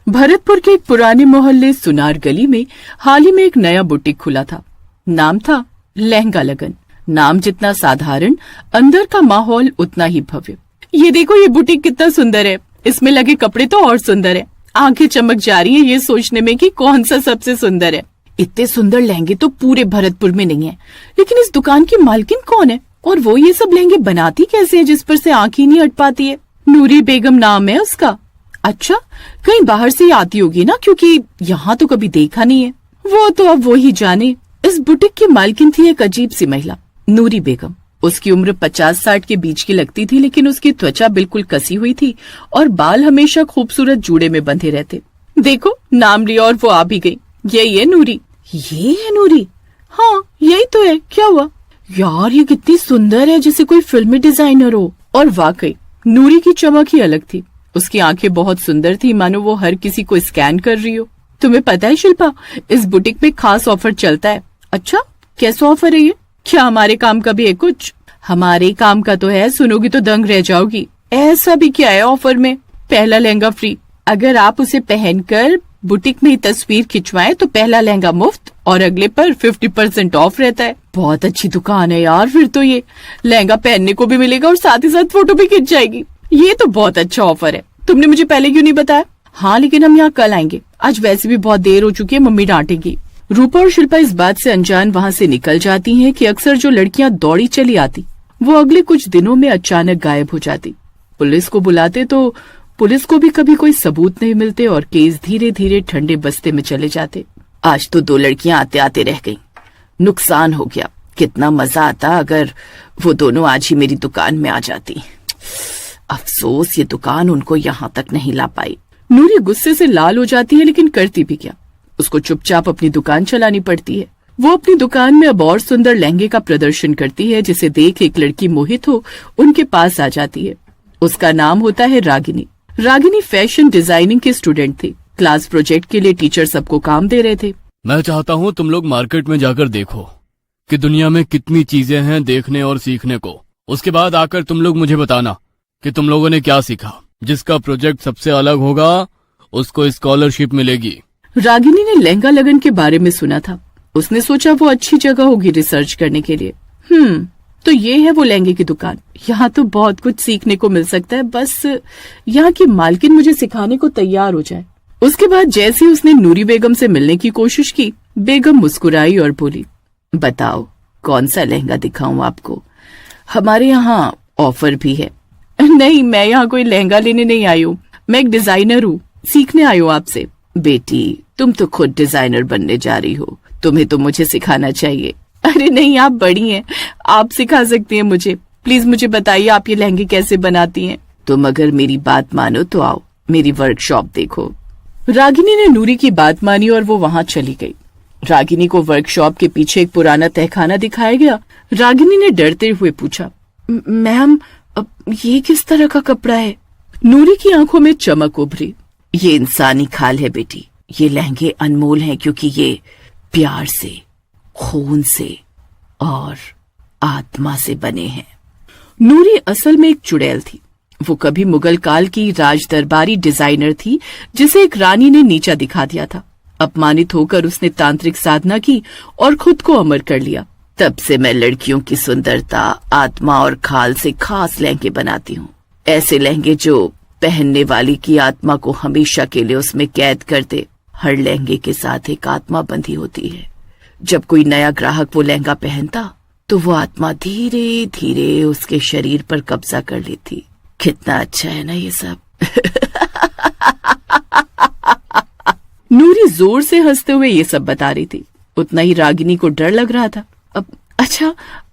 भरतपुर के एक पुराने मोहल्ले सुनार गली में हाल ही में एक नया बुटीक खुला था। नाम था लहंगा लगन। नाम जितना साधारण, अंदर का माहौल उतना ही भव्य। ये देखो, ये बुटीक कितना सुंदर है। इसमें लगे कपड़े तो और सुंदर है। आंखें चमक जा रही हैं ये सोचने में कि कौन सा सबसे सुंदर है। इतने सुंदर लहंगे तो पूरे भरतपुर में नहीं है, लेकिन इस दुकान की मालकिन कौन है और वो ये सब लहंगे बनाती कैसे है जिस पर से आंख ही नहीं हट पाती है। नूरी बेगम नाम है उसका। अच्छा, कहीं बाहर से ही आती होगी ना, क्योंकि यहाँ तो कभी देखा नहीं है। वो तो अब वो ही जाने। इस बुटीक की मालकिन थी एक अजीब सी महिला, नूरी बेगम। उसकी उम्र 50-60 के बीच की लगती थी, लेकिन उसकी त्वचा बिल्कुल कसी हुई थी और बाल हमेशा खूबसूरत जूड़े में बंधे रहते। देखो, नाम लिया और वो आ भी गई। यही है नूरी। ये है नूरी? हाँ, यही तो है। क्या हुआ यार, ये कितनी सुंदर है, जैसे कोई फिल्मी डिजाइनर हो। और वाकई नूरी की चमक ही अलग थी। उसकी आंखें बहुत सुंदर थी, मानो वो हर किसी को स्कैन कर रही हो। तुम्हें पता है शिल्पा, इस बुटीक में खास ऑफर चलता है। अच्छा, कैसा ऑफर है ये? क्या हमारे काम का भी है कुछ? हमारे काम का तो है, सुनोगी तो दंग रह जाओगी। ऐसा भी क्या है ऑफर में? पहला लहंगा फ्री। अगर आप उसे पहनकर बुटीक में ही तस्वीर खिंचवाएं तो पहला लहंगा मुफ्त और अगले पर 50% ऑफ रहता है। बहुत अच्छी दुकान है यार। फिर तो ये लहंगा पहनने को भी मिलेगा और साथ ही साथ फोटो भी खिंच जाएगी। ये तो बहुत अच्छा ऑफर है। तुमने मुझे पहले क्यों नहीं बताया? हाँ, लेकिन हम यहाँ कल आएंगे। आज वैसे भी बहुत देर हो चुकी है, मम्मी डांटेगी। रूपा और शिल्पा इस बात से अनजान वहाँ से निकल जाती हैं कि अक्सर जो लड़कियाँ दौड़ी चली आती वो अगले कुछ दिनों में अचानक गायब हो जाती। पुलिस को बुलाते तो पुलिस को भी कभी कोई सबूत नहीं मिलते और केस धीरे धीरे ठंडे बस्ते में चले जाते। आज तो 2 लड़कियां आते आते रह गईं। नुकसान हो गया। कितना मजा आता अगर वो दोनों आज ही मेरी दुकान में आ जाती। अफसोस, ये दुकान उनको यहाँ तक नहीं ला पाई। नूरी गुस्से से लाल हो जाती है, लेकिन करती भी क्या। उसको चुपचाप अपनी दुकान चलानी पड़ती है। वो अपनी दुकान में अब और सुंदर लहंगे का प्रदर्शन करती है, जिसे देख एक लड़की मोहित हो उनके पास आ जाती है। उसका नाम होता है रागिनी। रागिनी फैशन डिजाइनिंग की स्टूडेंट थी। क्लास प्रोजेक्ट के लिए टीचर सबको काम दे रहे थे। मैं चाहता हूँ तुम लोग मार्केट में जाकर देखो कि दुनिया में कितनी चीजें हैं देखने और सीखने को। उसके बाद आकर तुम लोग मुझे बताना कि तुम लोगों ने क्या सीखा। जिसका प्रोजेक्ट सबसे अलग होगा उसको स्कॉलरशिप मिलेगी। रागिनी ने लहंगा लगन के बारे में सुना था। उसने सोचा वो अच्छी जगह होगी रिसर्च करने के लिए। तो ये है वो लहंगे की दुकान। यहाँ तो बहुत कुछ सीखने को मिल सकता है, बस यहाँ की मालकिन मुझे सिखाने को तैयार हो जाए। उसके बाद जैसे ही उसने नूरी बेगम से मिलने की कोशिश की, बेगम मुस्कुराई और बोली, बताओ कौन सा लहंगा दिखाऊं आपको? हमारे यहाँ ऑफर भी है। नहीं, मैं यहाँ कोई लहंगा लेने नहीं आई हूँ। मैं एक डिजाइनर हूँ, सीखने आई हूँ आपसे। बेटी, तुम तो खुद डिजाइनर बनने जा रही हो, तुम्हें तो मुझे सिखाना चाहिए। अरे नहीं, आप बड़ी हैं, आप सिखा सकती हैं मुझे। प्लीज मुझे बताइए आप ये लहंगे कैसे बनाती हैं। तुम अगर मेरी बात मानो तो आओ, मेरी वर्कशॉप देखो। रागिनी ने नूरी की बात मानी और वो वहाँ चली गई। रागिनी को वर्कशॉप के पीछे एक पुराना तहखाना दिखाया गया। रागिनी ने डरते हुए पूछा, मैम, ये किस तरह का कपड़ा है? नूरी की आंखों में चमक उभरी। ये इंसानी खाल है बेटी। ये लहंगे अनमोल हैं क्योंकि ये प्यार से, खून से और आत्मा से बने हैं। नूरी असल में एक चुड़ैल थी। वो कभी मुगल काल की राज दरबारी डिजाइनर थी जिसे एक रानी ने नीचा दिखा दिया था। अपमानित होकर उसने तांत्रिक साधना की और खुद को अमर कर लिया। तब से मैं लड़कियों की सुंदरता, आत्मा और खाल से खास लहंगे बनाती हूँ। ऐसे लहंगे जो पहनने वाली की आत्मा को हमेशा के लिए उसमें कैद कर दे। हर लहंगे के साथ एक आत्मा बंधी होती है। जब कोई नया ग्राहक वो लहंगा पहनता तो वो आत्मा धीरे धीरे उसके शरीर पर कब्जा कर लेती। कितना अच्छा है ना ये सब। नूरी जोर से हंसते हुए ये सब बता रही थी। उतना ही रागिनी को डर लग रहा था।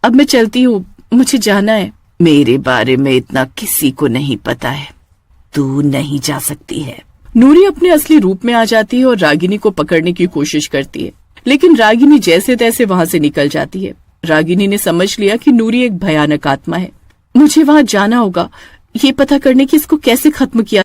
अब मैं चलती हूँ, मुझे जाना है। मेरे बारे में इतना किसी को नहीं पता है, तू नहीं जा सकती है। नूरी अपने असली रूप में आ जाती है और रागिनी को पकड़ने की कोशिश करती है, लेकिन रागिनी जैसे तैसे वहाँ से निकल जाती है। रागिनी ने समझ लिया कि नूरी एक भयानक आत्मा है। मुझे वहाँ जाना होगा, ये पता करने की इसको कैसे खत्म किया।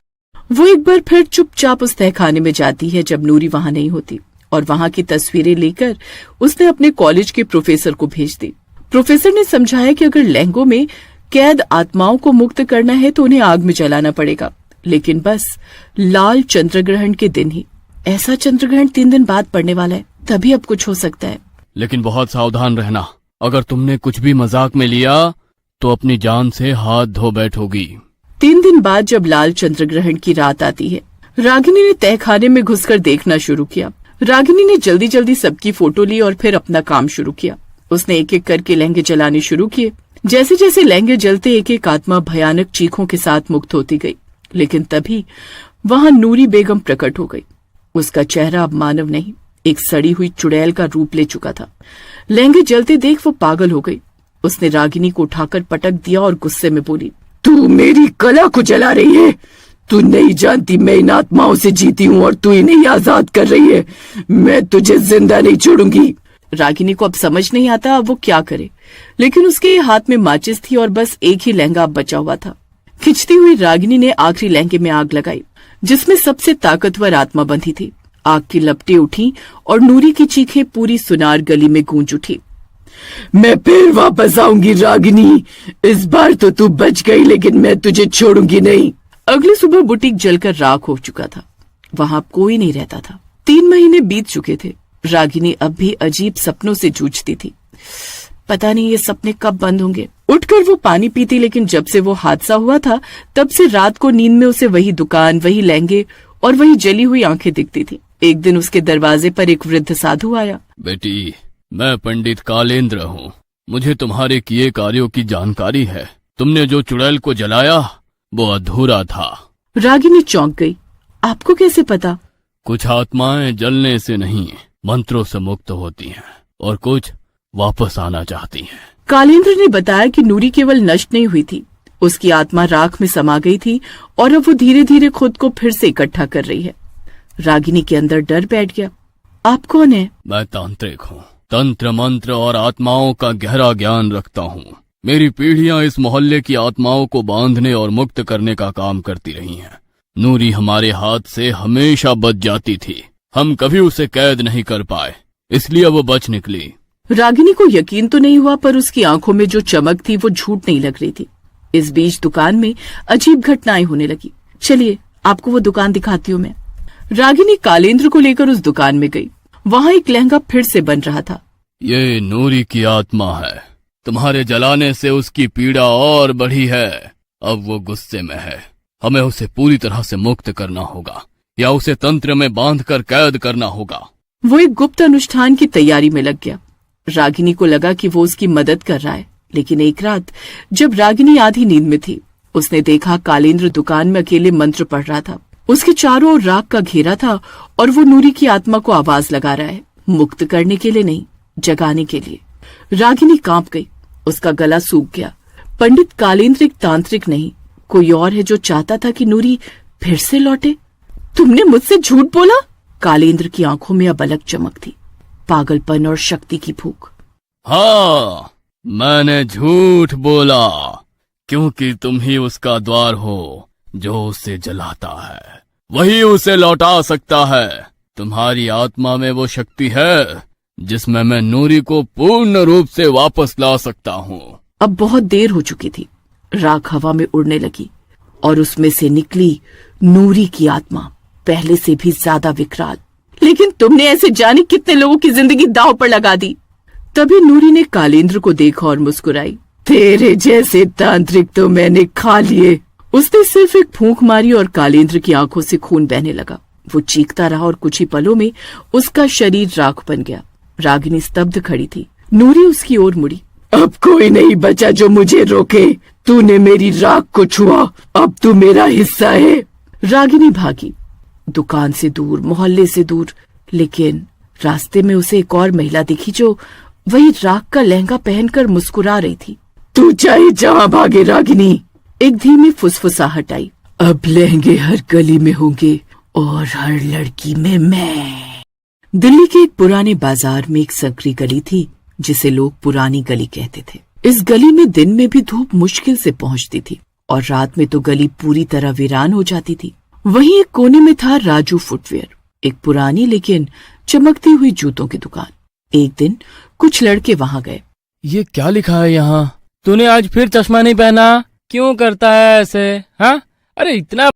वो एक बार फिर चुपचाप उस तहखाने में जाती है जब नूरी वहाँ नहीं होती, और वहाँ की तस्वीरें लेकर उसने अपने कॉलेज के प्रोफेसर को भेज दी। प्रोफेसर ने समझाया कि अगर लहंगों में कैद आत्माओं को मुक्त करना है तो उन्हें आग में जलाना पड़ेगा, लेकिन बस लाल चंद्रग्रहण के दिन ही। ऐसा चंद्रग्रहण 3 दिन बाद पड़ने वाला है, तभी अब कुछ हो सकता है। लेकिन बहुत सावधान रहना, अगर तुमने कुछ भी मजाक में लिया तो अपनी जान से हाथ धो बैठोगी। 3 दिन बाद जब लाल चंद्रग्रहण की रात आती है, रागिनी ने तहखाने में घुसकर देखना शुरू किया। रागिनी ने जल्दी जल्दी सबकी फोटो ली और फिर अपना काम शुरू किया। उसने एक एक करके लहंगे जलाने शुरू किए। जैसे जैसे लहंगे जलते एक एक आत्मा भयानक चीखों के साथ मुक्त होती गई। लेकिन तभी वहां नूरी बेगम प्रकट हो गई। उसका चेहरा अब मानव नहीं, एक सड़ी हुई चुड़ैल का रूप ले चुका था। लहंगे जलते देख वो पागल हो गई। उसने रागिनी को उठाकर पटक दिया और गुस्से में बोली, तू मेरी कला को जला रही है। तू नहीं जानती मैं इन आत्माओं से जीती हूँ और तू इन्हें आजाद कर रही है। मैं तुझे जिंदा नहीं छोड़ूंगी। रागिनी को अब समझ नहीं आता अब वो क्या करे, लेकिन उसके हाथ में माचिस थी और बस एक ही लहंगा अब बचा हुआ था। खिंचती हुई रागिनी ने आखिरी लहंगे में आग लगाई, जिसमें सबसे ताकतवर आत्मा बंधी थी। आग की लपटें उठी और नूरी की चीखें पूरी सुनार गली में गूंज उठी। मैं फिर वापस आऊंगी रागिनी, इस बार तो तू बच गई, लेकिन मैं तुझे छोड़ूंगी नहीं। अगली सुबह बुटीक जलकर राख हो चुका था। वहां कोई नहीं रहता था। 3 महीने बीत चुके थे। रागिनी अब भी अजीब सपनों से जूझती थी। पता नहीं ये सपने कब बंद होंगे। उठकर वो पानी पीती, लेकिन जब से वो हादसा हुआ था तब से रात को नींद में उसे वही दुकान, वही लहंगे और वही जली हुई आंखें दिखती थी। एक दिन उसके दरवाजे पर एक वृद्ध साधु आया। बेटी, मैं पंडित कालेंद्र हूँ। मुझे तुम्हारे किए कार्यों की जानकारी है। तुमने जो चुड़ैल को जलाया वो अधूरा था। रागिनी चौंक गई। आपको कैसे पता? कुछ आत्माएं जलने से नहीं, मंत्रों से मुक्त होती हैं और कुछ वापस आना चाहती हैं। कालेंद्र ने बताया कि नूरी केवल नष्ट नहीं हुई थी, उसकी आत्मा राख में समा गई थी और अब वो धीरे धीरे खुद को फिर से इकट्ठा कर रही है। रागिनी के अंदर डर बैठ गया। आप कौन है? मैं तांत्रिक हूँ। तंत्र मंत्र और आत्माओं का गहरा ज्ञान रखता हूँ। मेरी पीढ़ियां इस मोहल्ले की आत्माओं को बांधने और मुक्त करने का काम करती रही हैं। नूरी हमारे हाथ से हमेशा बच जाती थी। हम कभी उसे कैद नहीं कर पाए, इसलिए वो बच निकली। रागिनी को यकीन तो नहीं हुआ, पर उसकी आंखों में जो चमक थी वो झूठ नहीं लग रही थी। इस बीच दुकान में अजीब घटनाएं होने लगी। चलिए आपको वो दुकान दिखाती हूँ मैं। रागिनी कालेंद्र को लेकर उस दुकान में गई। वहाँ एक लहंगा फिर से बन रहा था। ये नूरी की आत्मा है। तुम्हारे जलाने से उसकी पीड़ा और बढ़ी है। अब वो गुस्से में है। हमें उसे पूरी तरह से मुक्त करना होगा या उसे तंत्र में बांधकर कैद करना होगा। वो एक गुप्त अनुष्ठान की तैयारी में लग गया। रागिनी को लगा कि वो उसकी मदद कर रहा है, लेकिन एक रात जब रागिनी आधी नींद में थी, उसने देखा कालेंद्र दुकान में अकेले मंत्र पढ़ रहा था। उसके चारों ओर राख का घेरा था और वो नूरी की आत्मा को आवाज लगा रहा है, मुक्त करने के लिए नहीं, जगाने के लिए। रागिनी कांप गई। उसका गला सूख गया। पंडित कालेंद्र एक तांत्रिक नहीं, कोई और है जो चाहता था कि नूरी फिर से लौटे। तुमने मुझसे झूठ बोला? कालेंद्र की आंखों में अब अलग चमक थी, पागलपन और शक्ति की भूख। हाँ, मैंने झूठ बोला, क्योंकि तुम ही उसका द्वार हो जो उसे जलाता है। वही उसे लौटा सकता है। तुम्हारी आत्मा में वो शक्ति है जिसमें मैं नूरी को पूर्ण रूप से वापस ला सकता हूँ। अब बहुत देर हो चुकी थी। राख हवा में उड़ने लगी और उसमें से निकली नूरी की आत्मा, पहले से भी ज्यादा विकराल। लेकिन तुमने ऐसे जाने कितने लोगों की जिंदगी दांव पर लगा दी। तभी नूरी ने कालेंद्र को देखा और मुस्कुराई। तेरे जैसे तांत्रिक तो मैंने खा लिए। उसने सिर्फ एक फूंक मारी और कालेंद्र की आंखों से खून बहने लगा। वो चीखता रहा और कुछ ही पलों में उसका शरीर राख बन गया। रागिनी स्तब्ध खड़ी थी। नूरी उसकी ओर मुड़ी। अब कोई नहीं बचा जो मुझे रोके। तूने मेरी राख को छुआ, अब तू मेरा हिस्सा है। रागिनी भागी, दुकान से दूर, मोहल्ले से दूर। लेकिन रास्ते में उसे एक और महिला दिखी जो वही राख का लहंगा पहनकर मुस्कुरा रही थी। तू चाहे जहाँ भागे रागिनी। एक धीमी फुसफुसाहट आई। अब लहंगे हर गली में होंगे और हर लड़की में मैं। दिल्ली के एक पुराने बाजार में एक संकरी गली थी जिसे लोग पुरानी गली कहते थे। इस गली में दिन में भी धूप मुश्किल से पहुंचती थी और रात में तो गली पूरी तरह वीरान हो जाती थी। वहीं एक कोने में था राजू फुटवेयर, एक पुरानी लेकिन चमकती हुई जूतों की दुकान। एक दिन कुछ लड़के वहां गए। ये क्या लिखा है यहाँ? तूने आज फिर चश्मा नहीं पहना, क्यों करता है ऐसे? हाँ, अरे इतना